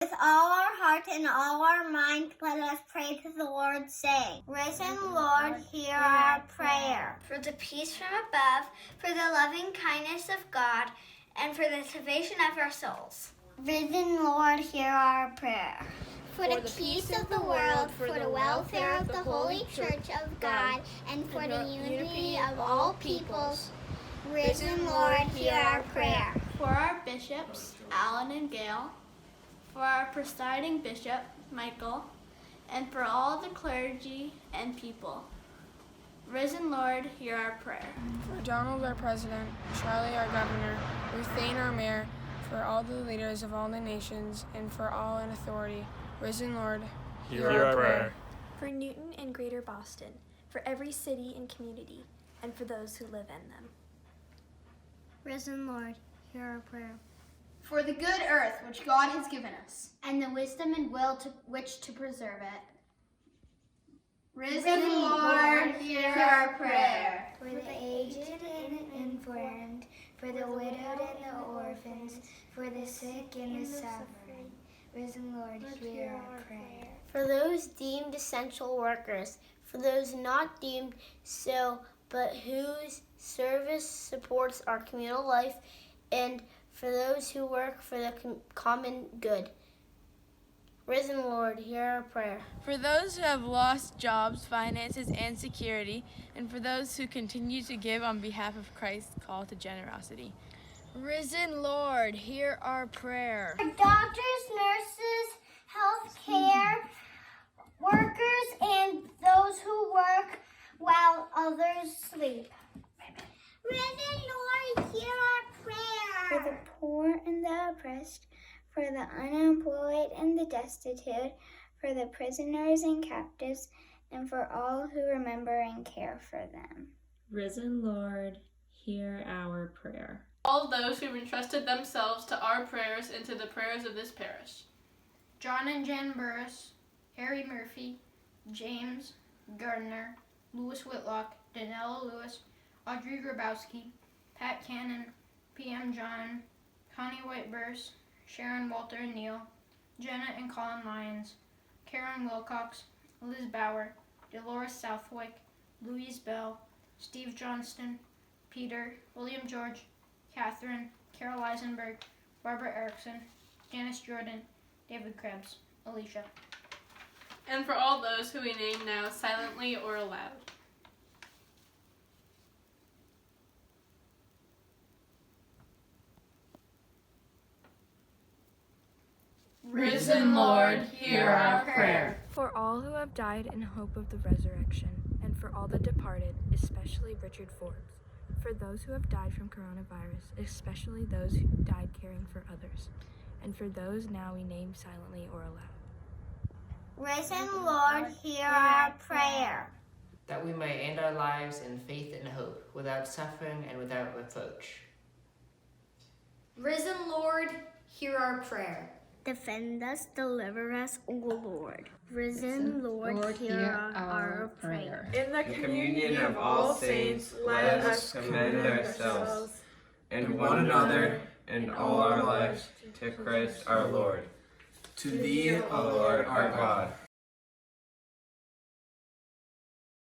With all our heart and all our mind, let us pray to the Lord, saying, Risen Lord, hear our prayer. For the peace from above, for the loving kindness of God, and for the salvation of our souls. Risen Lord, hear our prayer. For the peace of the world, for the welfare of the Holy Church of God, and for the unity of all peoples. Risen Lord, hear our prayer. For our bishops, Alan and Gail, for our presiding bishop, Michael, and for all the clergy and people. Risen Lord, hear our prayer. For Donald, our president, Charlie, our governor, Ruthane, our mayor, for all the leaders of all the nations, and for all in authority. Risen Lord, hear our prayer. For Newton and Greater Boston, for every city and community, and for those who live in them. Risen Lord, hear our prayer. For the good earth which God has given us, And the wisdom and will to which to preserve it. Risen Lord, hear our prayer. For the aged and infirm, for the widowed and the orphans, for the sick and the suffering. Risen Lord, hear our prayer. For those deemed essential workers, for those not deemed so, but whose service supports our communal life, and for those who work for the common good. Risen Lord, hear our prayer. For those who have lost jobs, finances, and security, and for those who continue to give on behalf of Christ's call to generosity. Risen Lord, hear our prayer. For doctors, nurses, healthcare workers, and those who work while others sleep. Risen Lord, hear our prayer. For the poor and the oppressed, for the unemployed and the destitute, for the prisoners and captives, and for all who remember and care for them. Risen Lord, hear our prayer. All those who've entrusted themselves to our prayers and to the prayers of this parish. John and Jan Burris, Harry Murphy, James Gardner, Louis Whitlock, Danella Lewis, Audrey Grabowski, Pat Cannon, P.M. John, Connie White-Burse, Sharon Walter Neal, Jenna and Colin Lyons, Karen Wilcox, Liz Bauer, Dolores Southwick, Louise Bell, Steve Johnston, Peter, William George, Catherine, Carol Eisenberg, Barbara Erickson, Janice Jordan, David Krebs, Alicia. And for all those who we name now silently or aloud. Risen Lord, hear our prayer. For all who have died in hope of the resurrection, and for all the departed, especially Richard Forbes. For those who have died from coronavirus, especially those who died caring for others. And for those now we name silently or aloud. Risen Lord, hear our prayer. That we may end our lives in faith and hope, without suffering and without reproach. Risen Lord, hear our prayer. Defend us, deliver us, O Lord. Risen Lord, hear our prayer. In the communion of all saints, let us commend ourselves and one another and all our lives to Christ our Lord. To Thee, O Lord our God,